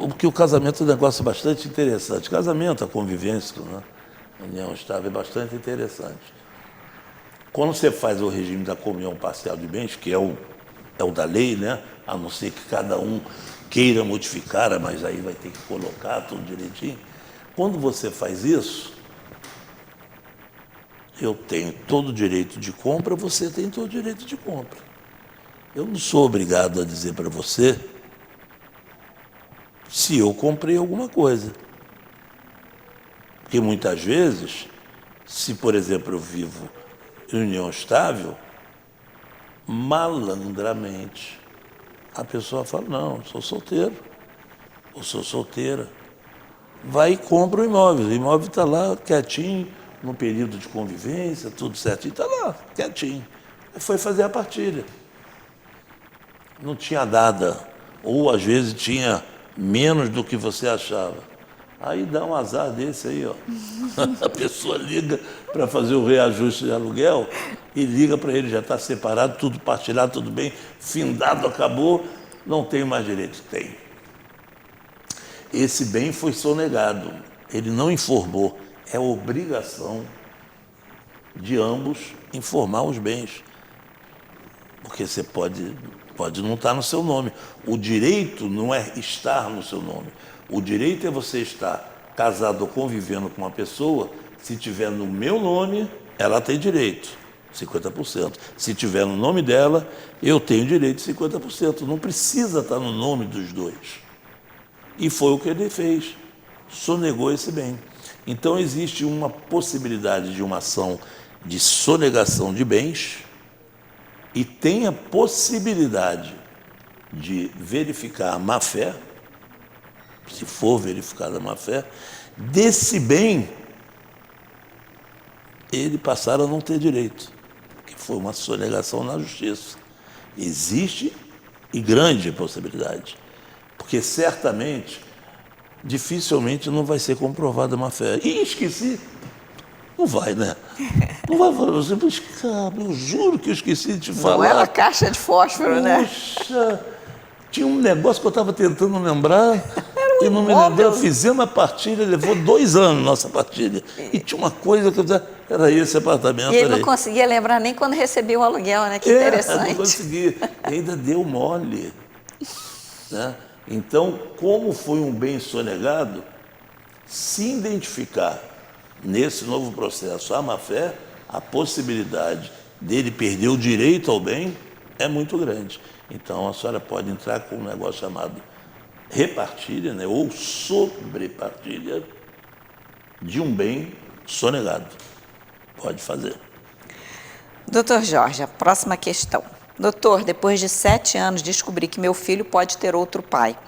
Porque o casamento é um negócio bastante interessante. Casamento, a convivência, né? A união estável é bastante interessante. Quando você faz o regime da comunhão parcial de bens, que é o da lei, né? A não ser que cada um queira modificar, mas aí vai ter que colocar tudo direitinho. Quando você faz isso, eu tenho todo o direito de compra, você tem todo o direito de compra. Eu não sou obrigado a dizer para você se eu comprei alguma coisa. Porque muitas vezes, se, por exemplo, eu vivo em união estável, malandramente, a pessoa fala, não, eu sou solteiro, ou sou solteira. Vai e compra o imóvel está lá quietinho, no período de convivência, tudo certinho, está lá, quietinho. Foi fazer a partilha. Não tinha nada, ou às vezes tinha menos do que você achava. Aí dá um azar desse aí, ó. A pessoa liga para fazer o reajuste de aluguel e liga para ele, já está separado, tudo partilhado, tudo bem, findado, acabou, não tem mais direito. Tem. Esse bem foi sonegado, ele não informou. É obrigação de ambos informar os bens. Porque você pode não estar no seu nome. O direito não é estar no seu nome. O direito é você estar casado ou convivendo com uma pessoa, se tiver no meu nome, ela tem direito, 50%. Se tiver no nome dela, eu tenho direito de 50%. Não precisa estar no nome dos dois. E foi o que ele fez, sonegou esse bem. Então existe uma possibilidade de uma ação de sonegação de bens e tem a possibilidade de verificar a má-fé, se for verificada a má-fé, desse bem ele passar a não ter direito, que foi uma sonegação na justiça. Existe e grande possibilidade, porque certamente, dificilmente não vai ser comprovada a má-fé. E esqueci. Não vai, né? Não vai falar assim, mas, cara, eu juro que eu esqueci de te falar. Não é uma caixa de fósforo, né? Puxa, tinha um negócio que eu estava tentando lembrar e não me lembrei. Fizemos a partilha, levou 2 anos nossa partilha. E tinha uma coisa que eu dizia, era esse apartamento. E ele não conseguia lembrar nem quando recebia o aluguel, né? Que interessante. Não conseguia. Ainda deu mole. Né? Então, como foi um bem sonegado, se identificar nesse novo processo a má-fé, a possibilidade dele perder o direito ao bem é muito grande. Então, a senhora pode entrar com um negócio chamado repartilha, né, ou sobrepartilha de um bem sonegado. Pode fazer. Doutor Jorge, a próxima questão. Doutor, depois de 7 anos descobri que meu filho pode ter outro pai,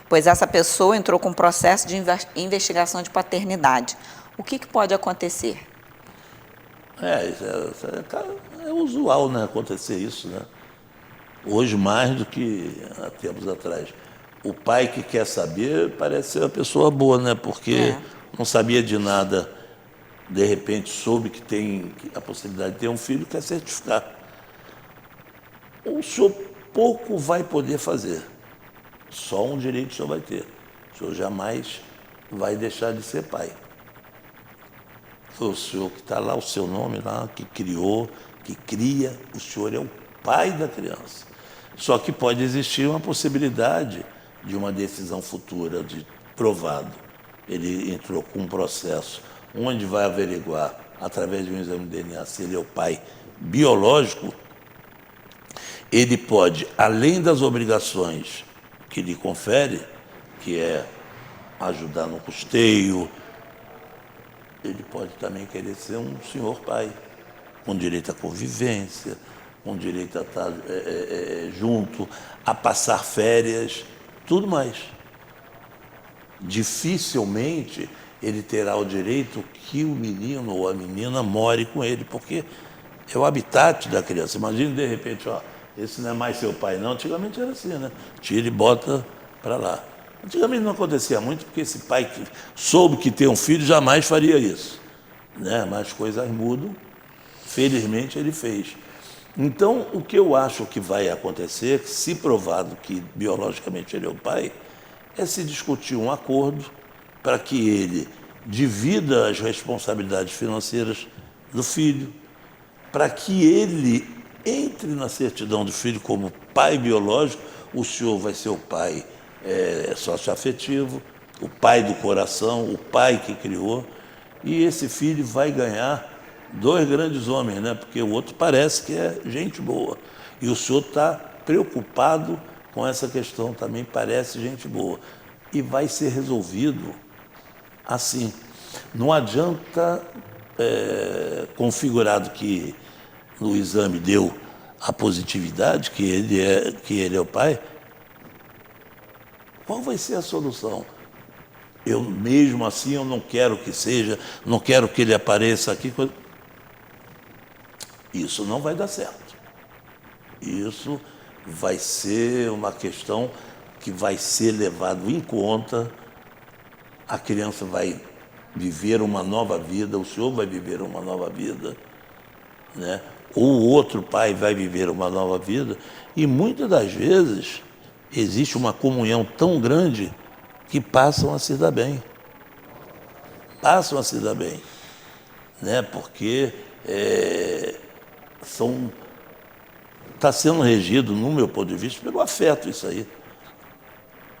pois essa pessoa entrou com um processo de investigação de paternidade. O que pode acontecer? É usual, né, acontecer isso, né? Hoje mais do que há tempos atrás. O pai que quer saber parece ser uma pessoa boa, né? Porque não sabia de nada, de repente soube que tem a possibilidade de ter um filho, quer certificar. O senhor pouco vai poder fazer. Só um direito o senhor vai ter. O senhor jamais vai deixar de ser pai. Foi o senhor que está lá, o seu nome lá, que criou, que cria, o senhor é o pai da criança. Só que pode existir uma possibilidade de uma decisão futura, de provado. Ele entrou com um processo onde vai averiguar, através de um exame de DNA, se ele é o pai biológico. Ele pode, além das obrigações que lhe confere, que é ajudar no custeio, ele pode também querer ser um senhor pai, com direito à convivência, com direito a estar junto, a passar férias, tudo mais. Dificilmente ele terá o direito que o menino ou a menina more com ele, porque é o habitat da criança. Imagina, de repente, ó, esse não é mais seu pai, não. Antigamente era assim, né? Tira e bota para lá. Antigamente não acontecia muito, porque esse pai que soube que tem um filho jamais faria isso, né? Mas coisas mudam. Felizmente ele fez. Então, o que eu acho que vai acontecer, se provado que biologicamente ele é o pai, é se discutir um acordo para que ele divida as responsabilidades financeiras do filho, para que ele entre na certidão do filho como pai biológico. O senhor vai ser o pai socioafetivo, o pai do coração, o pai que criou, e esse filho vai ganhar 2 grandes homens, né? Porque o outro parece que é gente boa. E o senhor está preocupado com essa questão também, parece gente boa. E vai ser resolvido assim. Não adianta, configurado que no exame deu a positividade, que ele é o pai, qual vai ser a solução? Eu, mesmo assim, eu não quero que seja, não quero que ele apareça aqui. Isso não vai dar certo. Isso vai ser uma questão que vai ser levado em conta. A criança vai viver uma nova vida, o senhor vai viver uma nova vida, né? Ou o outro pai vai viver uma nova vida. E muitas das vezes existe uma comunhão tão grande que passam a se dar bem. Passam a se dar bem, né? Porque está sendo regido, no meu ponto de vista, pelo afeto isso aí,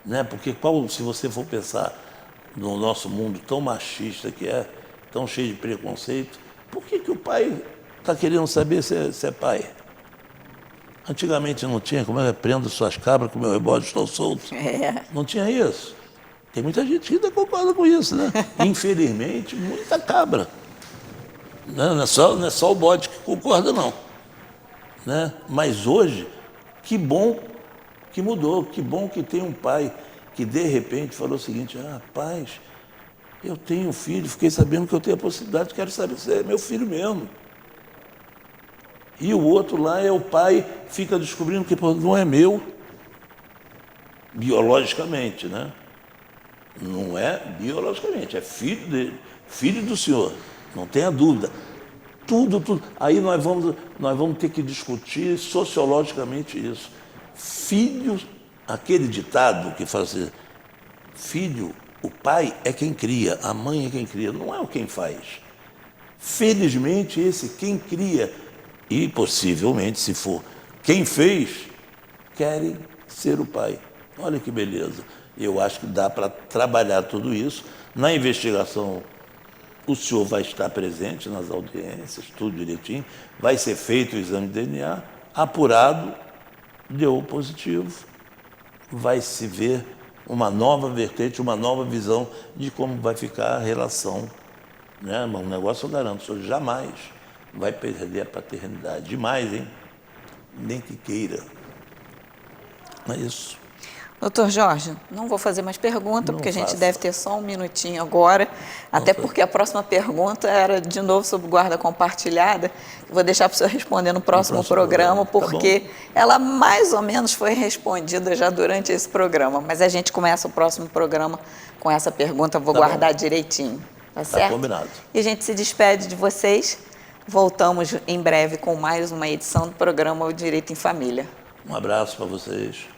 né? Porque se você for pensar no nosso mundo tão machista que é, tão cheio de preconceito, por que o pai está querendo saber se é pai? Antigamente não tinha, como é que prendo suas cabras com o meu rebode estou solto. Não tinha isso. Tem muita gente que ainda concorda com isso, né? Infelizmente, muita cabra. Não é só o bode que concorda, não. Né? Mas hoje, que bom que mudou, que bom que tem um pai que de repente falou o seguinte: rapaz, eu tenho um filho, fiquei sabendo que eu tenho a possibilidade, quero saber se é meu filho mesmo. E o outro lá é o pai, fica descobrindo que não é meu, biologicamente, né? Não é biologicamente, é filho dele, filho do senhor, não tenha dúvida. Tudo. Aí nós vamos ter que discutir sociologicamente isso. Filho, aquele ditado que fala assim, filho, o pai é quem cria, a mãe é quem cria, não é o quem faz. Felizmente, esse quem cria, e possivelmente, se for quem fez, querem ser o pai. Olha que beleza. Eu acho que dá para trabalhar tudo isso. Na investigação, o senhor vai estar presente nas audiências, tudo direitinho, vai ser feito o exame de DNA, apurado, deu positivo, vai se ver uma nova vertente, uma nova visão de como vai ficar a relação, né? Um negócio eu garanto, o senhor jamais vai perder a paternidade. Demais, hein? Nem que queira. É isso. Doutor Jorge, não vou fazer mais pergunta, porque a gente faça. deve ter só um minutinho agora, até porque a próxima pergunta era, de novo, sobre guarda compartilhada. Vou deixar para o senhor responder no próximo programa, porque ela mais ou menos foi respondida já durante esse programa, mas a gente começa o próximo programa com essa pergunta, vou guardar direitinho, tá certo? Combinado. E a gente se despede de vocês, voltamos em breve com mais uma edição do programa O Direito em Família. Um abraço para vocês.